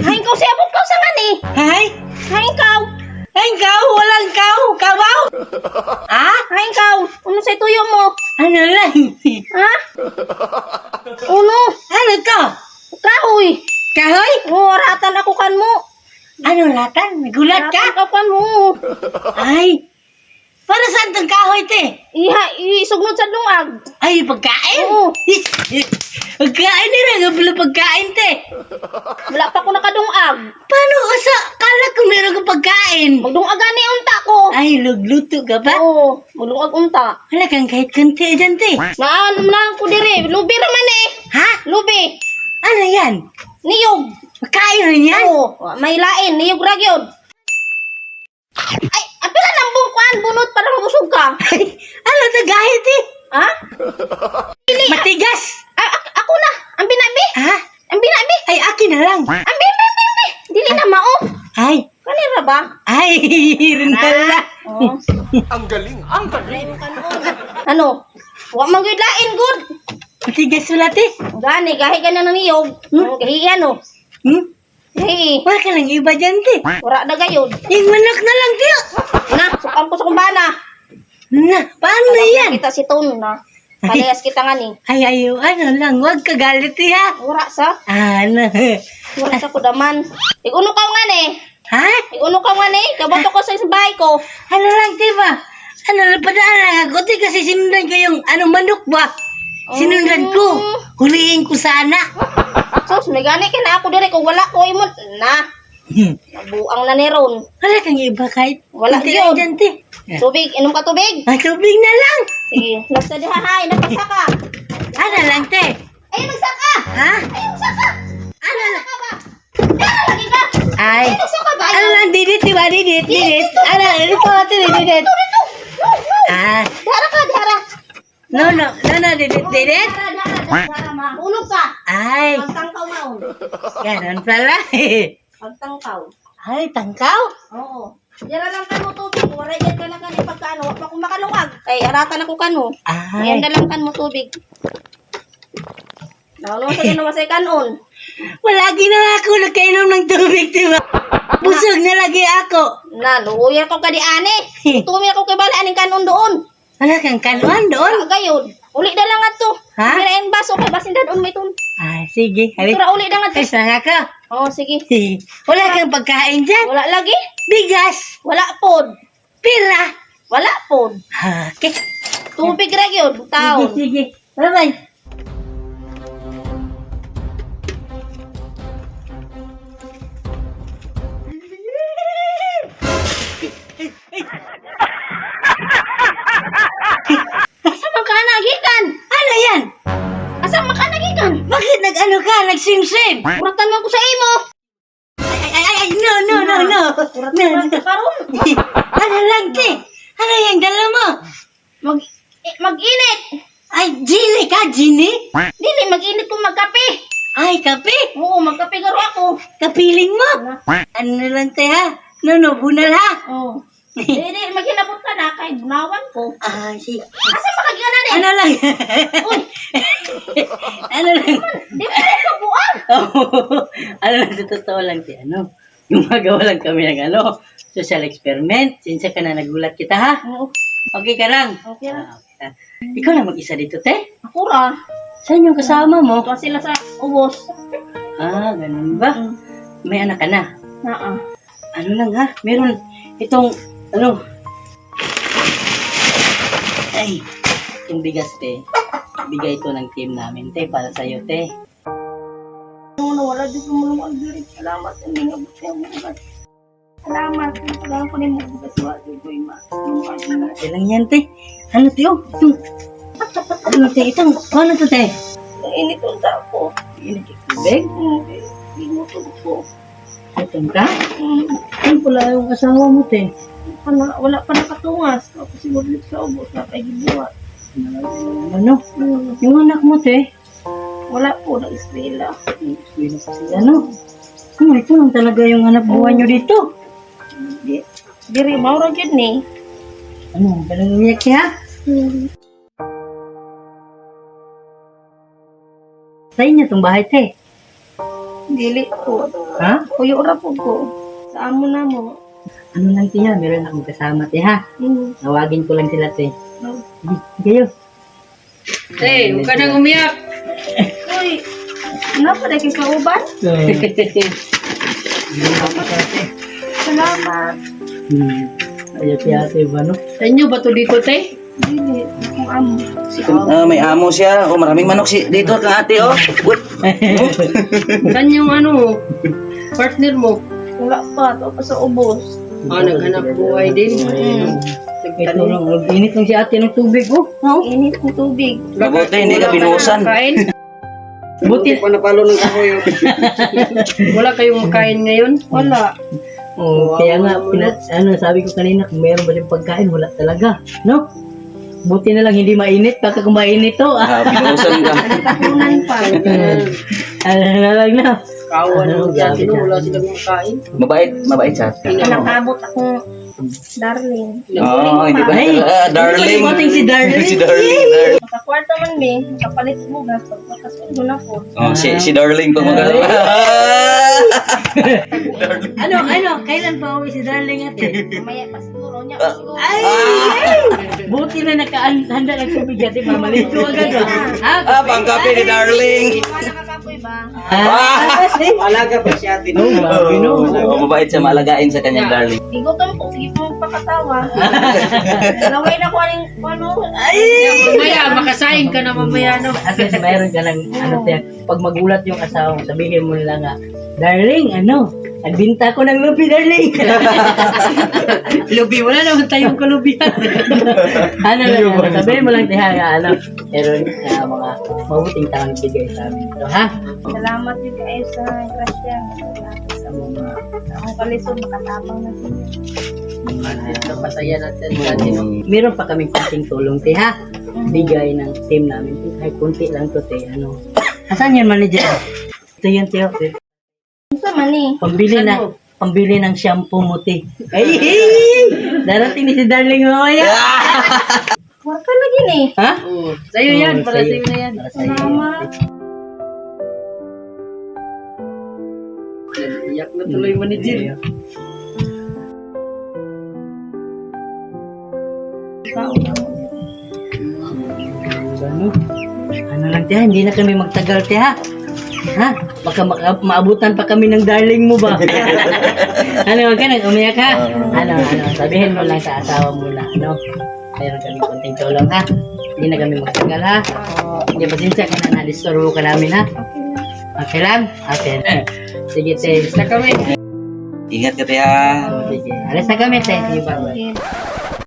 Hain kau siabot kau sa ngani. Hay? Hain kau. Ay, ikaw, walang kau, kabaw. Ah? Hain kau. Ano sa tuyo mo? Ano lang? Ha? Uno. Ano to? Kahoy. Kahoy? Oh, ratan ako kan mo. Ano latan? Nagulat Ratan ka? ka kan mo. Ay, para saan tong kahoy, te? Isugnod sa lungag. Ay, pagkain? Oo. Pagkain nila, nga pala pagkain, te. Wala pa ko nakadungag. Paano ka sa, kala ko meron ka pagkain? Magdungag gani unta ko. Ay, lugluto ka ba? Oo, magdungag unta. Wala kang kahit kunti dyan, te. Naan lang ko dire. Lubi raman eh. Ha? Lubi. Ano yan? Niyog. Pagkain rin yan? Oo, may lain. Niyog ragyod. Ay, apila ng bungkuan. Bunot para mabusog ka. Ay, ano to gahit, eh? Ha? Matigas. Ako na. Ang binabi. Ha? Ang binabi. Ay, akin na lang. Ang binabi. Dili na mao. Ay, Kanira ba? ay, rinala. Oo. Ang galing, ang galing. Ano? Wa man gyud lain good. Matigas ulat, eh. Gani gahi ka na ng niyog. Gahi ano? Hmm? Gahi. Wala ka lang iba dyan, te. Wala na gayod. Yung manok na lang, te. Na, sukan ko sa kumbana. Na, paano yan? Kita si Ton na. Palayas kita nga ni. Ay, ayo, ano lang, huwag ka galit, eh, ha? Wala sa. Ano? Wala sa kudaman. Iguno ka nga ni. Ha? Iguno ka nga ni. Kabato ko sa bahay ko. Ano lang, te ba? Ano, napadaan lang ako, te, kasi sinundan ko yung, manok ba? Sinundan ko. Huliin ko sana. Sos, may gani ka na ako dire. Kung wala ko imot. Na. Nabuang na ni Ron. Wala kang iba kahit. Wala kunti yun. lang dyan, te. Tubig. Inom ka tubig. Ay, tubig na lang. Sige. Nasa diha hay. Nagsaka. Ano lang, te? Ay, nagsaka. Ha? Ay, nagsaka. Ano lang? Ka ba? Dara lagi ka. Ay. Ay, nagsaka ba? Ano lang, didit, di ba? Didit. Ano, dito, didit. Dito. No, no. Ah, Dara ka, dara. no, didit. Dara, mahulog ka. Ay, Pagtangkaw maun. ganun pala. Pagtangkaw. Ay, tangkaw. Oo. Dara lang ka mo tubig. Waray yan ka lang ka ni pagkano. Wala pa kong makalungag. Ay, aratan ako kano. Ayan Ay, na lang kan mo tubig. Naulong sa ginawa sa kanon. malagi na ako nagkainom ng tubig, di ba? Busog na lagi ako. Na, luya ko ka di ane. Tumi ako kay bala aning kanon doon. Wala kang kanuan doon. Wala gayod. Uli na lang ato. Ha? Mirain baso kay basin doon may tun. Ah, sige. Halik. Tura uli na nga. Ayos lang ako. Oh, sige. Wala kang pagkain dyan. Wala lagi. Bigas. Wala pod. Pira. Wala pod. Okay. Tubig ra gyud taon. Sige. Bye-bye. Asa man ka nagikan? Ano yan? Asa man ka nagikan? Bakit nag-ano ka? Nag-sim-sim? Kuratan man ko sa imo. Ay, no. Kuratan ka karon. Ano lang, te? Ano yung dala mo? Mag-init. Ay, Gini ka, Gini? Dili mag-init kung magkape. Ay, kape. Oo, magkape garo ako. Kapiling mo. Ano lang, te, ha? No, bunal, ha? Oo. Dili maghilabot ka na kay bunawan ko. Ah, sige. Asa makagian na ni? Ano lang? Uy, Ano lang? di ba ko buang? Ano lang, sa totoo lang, te, ano? Gumagawa lang kami ng, social experiment. Sinsya ka na nagulat kita, ha? Oo. Okay ka lang? Okay lang. Okay. Ikaw lang mag-isa dito, te? Ako ra. Saan yung kasama mo? Tuwa sila sa ubos. Ah, ganun ba? May anak ka na? Naa. Ano lang, ha? Meron itong, ay, itong bigas, te. Bigay ito ng team namin, te, para sa'yo, te. Ano, wala dito mo ang diri. Salamat. Hindi nga buti ang bukas. Salamat. Salamat ko ni mo bukas. Wala dito yung Okay lang yan, te. Ano, te, oh? Ano, te, itong, ano to, te? Init ang ako. Init yung tubig? Hindi mo tulog ko. Itong ka? Ano pala yung asawa mo, te? Wala pa nakatungas. Ako siguro dito sa ubos na kay gibuhat. Ano? Yung anak mo, te? Wala po na eskwela. Swila pa sila, no? Ito lang talaga yung hanap buhay nyo dito. Diri, maura yun ni. Ano, balang umiyak siya? Sa inyo itong bahay, te. Dili ko. Ha? Kuyo ra po ko. Sa amo na mo. Ano lang tiya, meron akong kasama, te, ha? Nawagin ko lang sila, te. Sige, kayo. Hey, huwag ka nang umiyak. Uy, ano pa na kayo kauban? Salamat. Ayaw si ate ba, no? Sa inyo ba to dito, te? Dili, akong amo. May amo siya. Oh, maraming manok dito ka ate, oh. What? Saan yung ano, partner mo? Wala pa, ito pa sa ubos. Naghanap buhay din. Ito lang, init lang si ate ng tubig, oh. No? Init ng tubig. Mabuti, hindi ka binuhusan. Kain? Buti. Wala kayong makain ngayon? Wala. Oh, kaya nga, sabi ko kanina, kung meron ba yung pagkain, wala talaga, no? Buti na lang hindi mainit, baka kung mainit to, Binuhusan ka. Tapunan pa. ano na lang na. Kawan Ano, mo dyan, grabe wala silang makain. Mabait siya. Nakabot akong darling. Oh, hindi ba? Ay, Darling. Hindi si Darling. Si Darling. Makakwarta man mi, kapalit mo gas, pagkakasundo na ko. Oh, si Darling pag magalaw. Ano, kailan pa uwi si Darling ate? Mamaya pa siguro niya. Ay! Buti na nakahanda ng tubig ate, mamalito agad. Pangkape ni Darling. Wala kakapoy ba? Alaga pa siya, Oh, grabe no. Oh, mabait siya, malagain sa kanyang Darling. Igo ka po, sige po magpakatawa. Laway na ko aning ano. Mamaya, makasahin ka na mamaya, no? Kasi mayroon ka ng, pag magulat yung asawa mo, sabihin mo nila nga, Darling, nagbinta ko ng lubi, Darling. Lubi, wala naman tayong kalubihan. Sabihin mo lang, tiha, meron mga mabuting taong bigay sa amin. So, ha? Salamat din kayo sa grasya. Sa mga, Akong kalisod, makatapang na siya. Napasaya natin dati, no? meron pa kaming kunting tulong, tiha. Bigay ng team namin. Kahit kunti lang to, te. Asan yan, manager? Ito yan, tiyo. Ano man eh? Pambili ng shampoo mo, te. Ay! Darating ni si Darling mamaya. Warka lagi ni. Ha? Sa'yo yan, para sa'yo. sa'yo na yan. Para sa'yo. Salamat. Iyak na tuloy yung manager. Ikaw na mo. Ano lang, tiha, hindi na kami magtagal, tiha. Ha? Baka maabutan pa kami ng Darling mo ba? Wag ka nang umiyak, ha? Sabihin mo lang sa asawa mo na, mayroon kami konting tulong, ha? Hindi na kami magtagal, ha? Hindi, pasensya ka na, na-disturbo ka namin, ha? Okay lang? Okay. Sige, te. Basta kami. Ingat ka, Tia. Sige. Alis na kami, te. Sige, bye-bye. Okay.